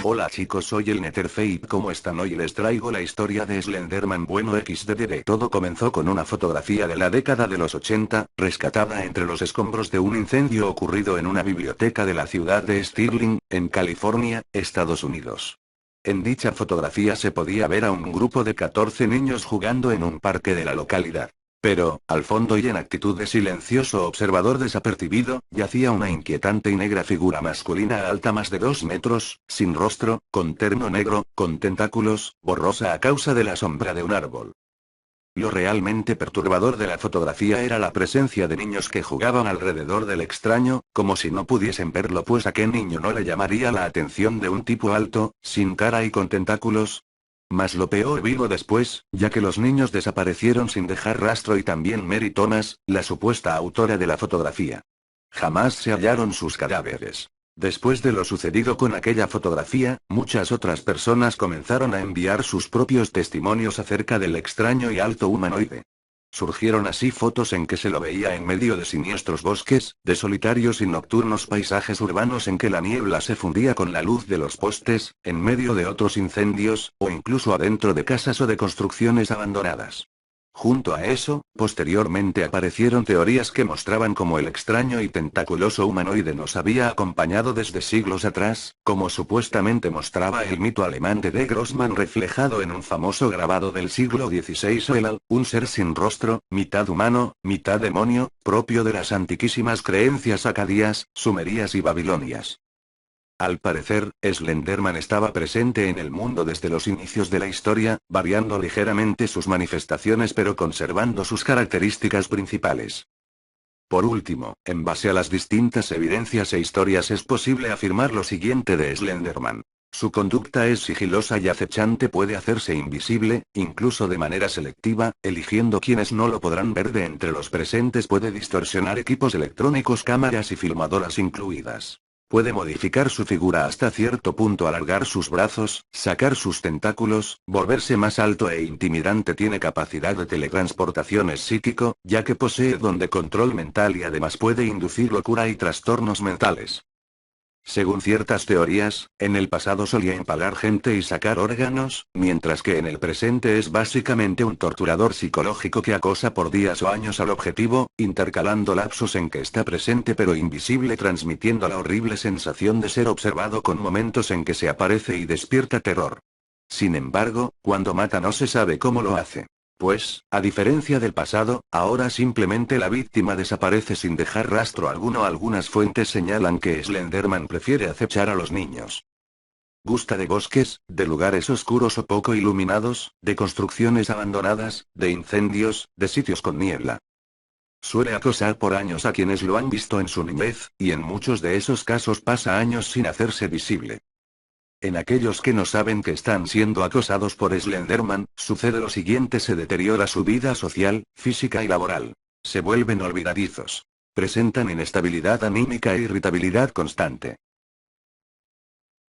Hola chicos, soy el Netherfade, ¿cómo están? Hoy les traigo la historia de Slenderman. Bueno, XDDD. Todo comenzó con una fotografía de la década de los 80, rescatada entre los escombros de un incendio ocurrido en una biblioteca de la ciudad de Stirling, en California, Estados Unidos. En dicha fotografía se podía ver a un grupo de 14 niños jugando en un parque de la localidad. Pero, al fondo y en actitud de silencioso observador desapercibido, yacía una inquietante y negra figura masculina alta más de 2 metros, sin rostro, con terno negro, con tentáculos, borrosa a causa de la sombra de un árbol. Lo realmente perturbador de la fotografía era la presencia de niños que jugaban alrededor del extraño, como si no pudiesen verlo, pues a qué niño no le llamaría la atención de un tipo alto, sin cara y con tentáculos. Mas lo peor vino después, ya que los niños desaparecieron sin dejar rastro y también Mary Thomas, la supuesta autora de la fotografía. Jamás se hallaron sus cadáveres. Después de lo sucedido con aquella fotografía, muchas otras personas comenzaron a enviar sus propios testimonios acerca del extraño y alto humanoide. Surgieron así fotos en que se lo veía en medio de siniestros bosques, de solitarios y nocturnos paisajes urbanos en que la niebla se fundía con la luz de los postes, en medio de otros incendios, o incluso adentro de casas o de construcciones abandonadas. Junto a eso, posteriormente aparecieron teorías que mostraban cómo el extraño y tentaculoso humanoide nos había acompañado desde siglos atrás, como supuestamente mostraba el mito alemán de D. Grossman reflejado en un famoso grabado del siglo XVI: Oelal, un ser sin rostro, mitad humano, mitad demonio, propio de las antiquísimas creencias acadias, sumerias y babilonias. Al parecer, Slenderman estaba presente en el mundo desde los inicios de la historia, variando ligeramente sus manifestaciones pero conservando sus características principales. Por último, en base a las distintas evidencias e historias es posible afirmar lo siguiente de Slenderman. Su conducta es sigilosa y acechante, puede hacerse invisible, incluso de manera selectiva, eligiendo quienes no lo podrán ver de entre los presentes, puede distorsionar equipos electrónicos, cámaras y filmadoras incluidas. Puede modificar su figura hasta cierto punto, alargar sus brazos, sacar sus tentáculos, volverse más alto e intimidante. Tiene capacidad de teletransportación, es psíquico, ya que posee don de control mental y además puede inducir locura y trastornos mentales. Según ciertas teorías, en el pasado solía empalar gente y sacar órganos, mientras que en el presente es básicamente un torturador psicológico que acosa por días o años al objetivo, intercalando lapsos en que está presente pero invisible, transmitiendo la horrible sensación de ser observado con momentos en que se aparece y despierta terror. Sin embargo, cuando mata no se sabe cómo lo hace. Pues, a diferencia del pasado, ahora simplemente la víctima desaparece sin dejar rastro alguno. Algunas fuentes señalan que Slenderman prefiere acechar a los niños. Gusta de bosques, de lugares oscuros o poco iluminados, de construcciones abandonadas, de incendios, de sitios con niebla. Suele acosar por años a quienes lo han visto en su niñez, y en muchos de esos casos pasa años sin hacerse visible. En aquellos que no saben que están siendo acosados por Slenderman, sucede lo siguiente: se deteriora su vida social, física y laboral. Se vuelven olvidadizos. Presentan inestabilidad anímica e irritabilidad constante.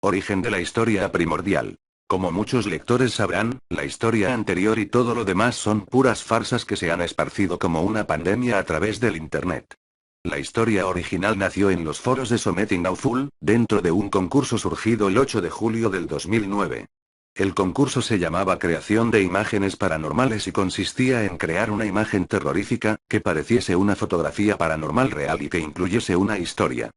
Origen de la historia primordial. Como muchos lectores sabrán, la historia anterior y todo lo demás son puras farsas que se han esparcido como una pandemia a través del Internet. La historia original nació en los foros de Something Awful, dentro de un concurso surgido el 8 de julio del 2009. El concurso se llamaba Creación de Imágenes Paranormales y consistía en crear una imagen terrorífica, que pareciese una fotografía paranormal real y que incluyese una historia.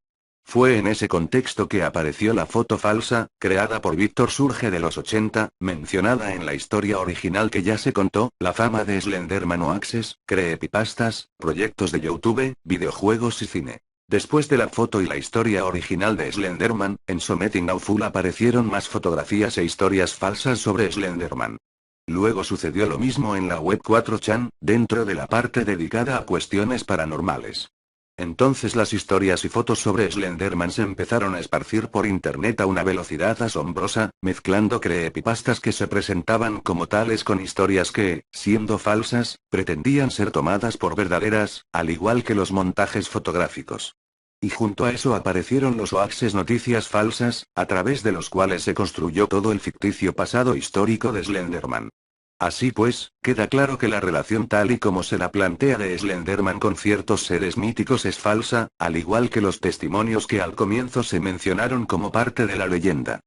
Fue en ese contexto que apareció la foto falsa, creada por Víctor Surge de los 80, mencionada en la historia original que ya se contó. La fama de Slenderman o Access, creepypastas, proyectos de YouTube, videojuegos y cine. Después de la foto y la historia original de Slenderman, en Something Awful aparecieron más fotografías e historias falsas sobre Slenderman. Luego sucedió lo mismo en la web 4chan, dentro de la parte dedicada a cuestiones paranormales. Entonces las historias y fotos sobre Slenderman se empezaron a esparcir por internet a una velocidad asombrosa, mezclando creepypastas que se presentaban como tales con historias que, siendo falsas, pretendían ser tomadas por verdaderas, al igual que los montajes fotográficos. Y junto a eso aparecieron los hoaxes, noticias falsas, a través de los cuales se construyó todo el ficticio pasado histórico de Slenderman. Así pues, queda claro que la relación tal y como se la plantea de Slenderman con ciertos seres míticos es falsa, al igual que los testimonios que al comienzo se mencionaron como parte de la leyenda.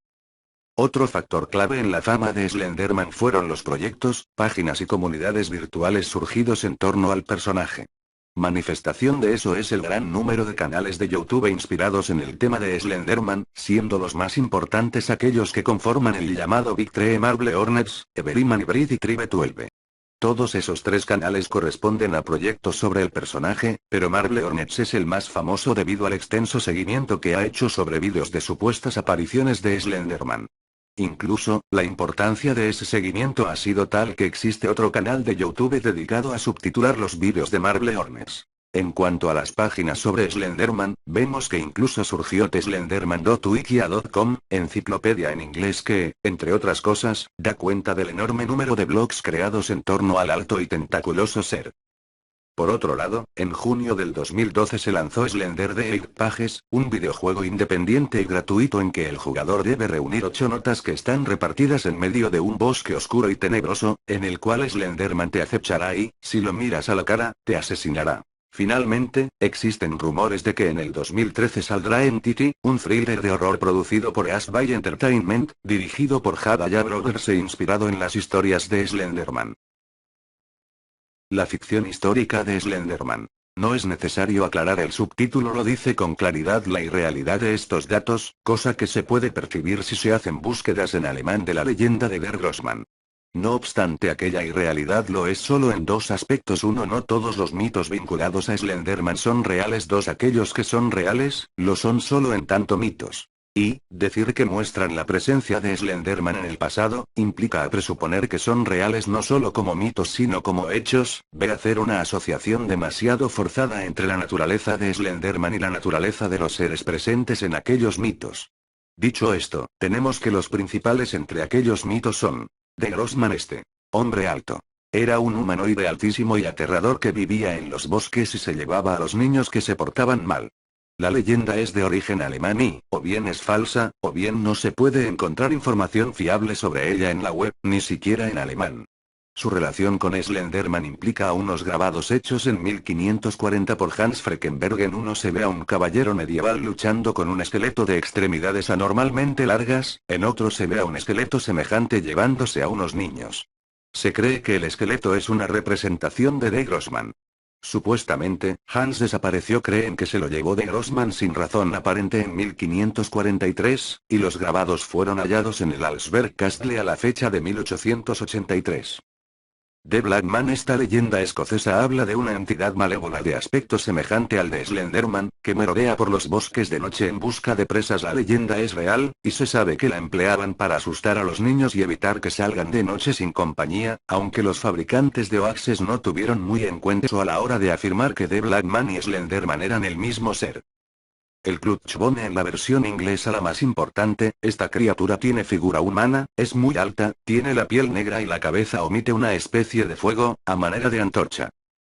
Otro factor clave en la fama de Slenderman fueron los proyectos, páginas y comunidades virtuales surgidos en torno al personaje. Manifestación de eso es el gran número de canales de YouTube inspirados en el tema de Slenderman, siendo los más importantes aquellos que conforman el llamado Big Tree: Marble Hornets, Everyman Hybrid y Tribe 12. Todos esos tres canales corresponden a proyectos sobre el personaje, pero Marble Hornets es el más famoso debido al extenso seguimiento que ha hecho sobre vídeos de supuestas apariciones de Slenderman. Incluso, la importancia de ese seguimiento ha sido tal que existe otro canal de YouTube dedicado a subtitular los vídeos de Marble Hornets. En cuanto a las páginas sobre Slenderman, vemos que incluso surgió slenderman.wikia.com, enciclopedia en inglés que, entre otras cosas, da cuenta del enorme número de blogs creados en torno al alto y tentaculoso ser. Por otro lado, en junio del 2012 se lanzó Slender The Eight Pages, un videojuego independiente y gratuito en que el jugador debe reunir 8 notas que están repartidas en medio de un bosque oscuro y tenebroso, en el cual Slenderman te acechará y, si lo miras a la cara, te asesinará. Finalmente, existen rumores de que en el 2013 saldrá Entity, un thriller de horror producido por Ash by Entertainment, dirigido por Hadaya Brothers e inspirado en las historias de Slenderman. La ficción histórica de Slenderman. No es necesario aclarar, el subtítulo lo dice con claridad, la irrealidad de estos datos, cosa que se puede percibir si se hacen búsquedas en alemán de la leyenda de Der Grossmann. No obstante, aquella irrealidad lo es solo en dos aspectos: uno, no todos los mitos vinculados a Slenderman son reales; dos, aquellos que son reales, lo son solo en tanto mitos. Y, decir que muestran la presencia de Slenderman en el pasado, implica a presuponer que son reales no solo como mitos sino como hechos, hacer una asociación demasiado forzada entre la naturaleza de Slenderman y la naturaleza de los seres presentes en aquellos mitos. Dicho esto, tenemos que los principales entre aquellos mitos son: Der Grossmann, hombre alto. Era un humanoide altísimo y aterrador que vivía en los bosques y se llevaba a los niños que se portaban mal. La leyenda es de origen alemán y, o bien es falsa, o bien no se puede encontrar información fiable sobre ella en la web, ni siquiera en alemán. Su relación con Slenderman implica a unos grabados hechos en 1540 por Hans Freckenberg. En uno se ve a un caballero medieval luchando con un esqueleto de extremidades anormalmente largas, en otro se ve a un esqueleto semejante llevándose a unos niños. Se cree que el esqueleto es una representación de Grossmann. Supuestamente, Hans desapareció. Creen que se lo llevó de Grossmann sin razón aparente en 1543, y los grabados fueron hallados en el Alsberg Castle a la fecha de 1883. The Black Man. Esta leyenda escocesa habla de una entidad malévola de aspecto semejante al de Slenderman, que merodea por los bosques de noche en busca de presas. La leyenda es real, y se sabe que la empleaban para asustar a los niños y evitar que salgan de noche sin compañía, aunque los fabricantes de hoaxes no tuvieron muy en cuenta eso a la hora de afirmar que The Black Man y Slenderman eran el mismo ser. El Clutchbone. En la versión inglesa, la más importante, esta criatura tiene figura humana, es muy alta, tiene la piel negra y la cabeza emite una especie de fuego, a manera de antorcha.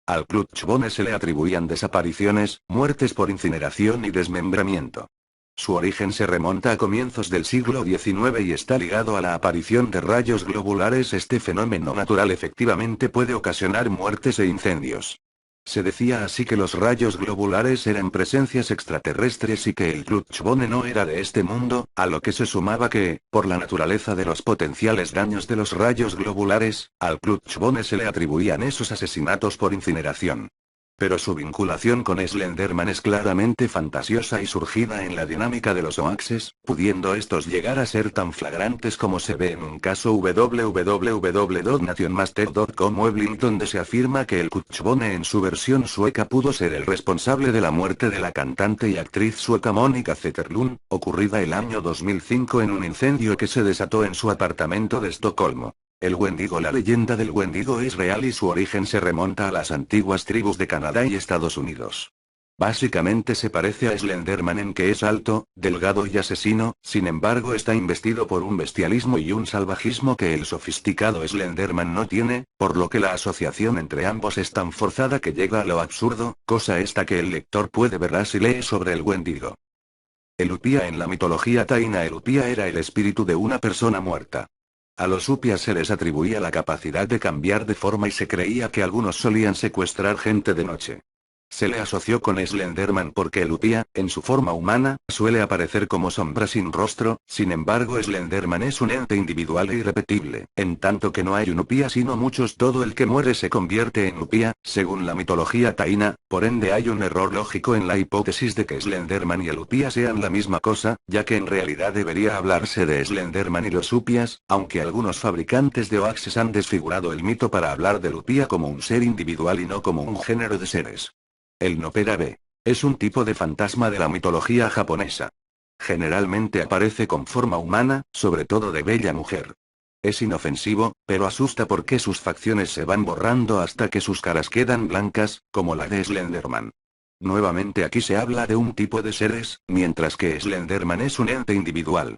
Al Clutchbone se le atribuían desapariciones, muertes por incineración y desmembramiento. Su origen se remonta a comienzos del siglo XIX y está ligado a la aparición de rayos globulares. Este fenómeno natural efectivamente puede ocasionar muertes e incendios. Se decía así que los rayos globulares eran presencias extraterrestres y que el Clutchbone no era de este mundo, a lo que se sumaba que, por la naturaleza de los potenciales daños de los rayos globulares, al Clutchbone se le atribuían esos asesinatos por incineración. Pero su vinculación con Slenderman es claramente fantasiosa y surgida en la dinámica de los hoaxes, pudiendo estos llegar a ser tan flagrantes como se ve en un caso www.nationmaster.com Weblink, donde se afirma que el Clutchbone en su versión sueca pudo ser el responsable de la muerte de la cantante y actriz sueca Monica Zetterlund, ocurrida el año 2005 en un incendio que se desató en su apartamento de Estocolmo. El Wendigo. La leyenda del Wendigo es real y su origen se remonta a las antiguas tribus de Canadá y Estados Unidos. Básicamente se parece a Slenderman en que es alto, delgado y asesino, sin embargo está investido por un bestialismo y un salvajismo que el sofisticado Slenderman no tiene, por lo que la asociación entre ambos es tan forzada que llega a lo absurdo, cosa esta que el lector puede ver si lee sobre el Wendigo. El Upia. En la mitología taína, el Upia era el espíritu de una persona muerta. A los Upias se les atribuía la capacidad de cambiar de forma y se creía que algunos solían secuestrar gente de noche. Se le asoció con Slenderman porque el Upia, en su forma humana, suele aparecer como sombra sin rostro. Sin embargo, Slenderman es un ente individual e irrepetible. En tanto que no hay un Upia sino muchos, todo el que muere se convierte en Upia, según la mitología taína. Por ende hay un error lógico en la hipótesis de que Slenderman y el Upia sean la misma cosa, ya que en realidad debería hablarse de Slenderman y los Upias, aunque algunos fabricantes de hoaxes han desfigurado el mito para hablar del Upia como un ser individual y no como un género de seres. El Nopera-B es un tipo de fantasma de la mitología japonesa. Generalmente aparece con forma humana, sobre todo de bella mujer. Es inofensivo, pero asusta porque sus facciones se van borrando hasta que sus caras quedan blancas, como la de Slenderman. Nuevamente aquí se habla de un tipo de seres, mientras que Slenderman es un ente individual.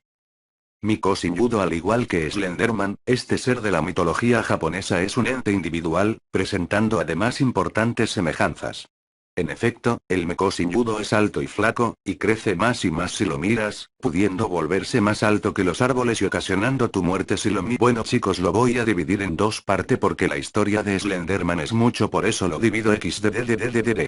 Miko Shinjudo, al igual que Slenderman, este ser de la mitología japonesa es un ente individual, presentando además importantes semejanzas. En efecto, el Meko Shinjudo es alto y flaco, y crece más y más si lo miras, pudiendo volverse más alto que los árboles y ocasionando tu muerte si lo miras. Bueno chicos, lo voy a dividir en dos partes porque la historia de Slenderman es mucho, por eso lo divido XDDDDD.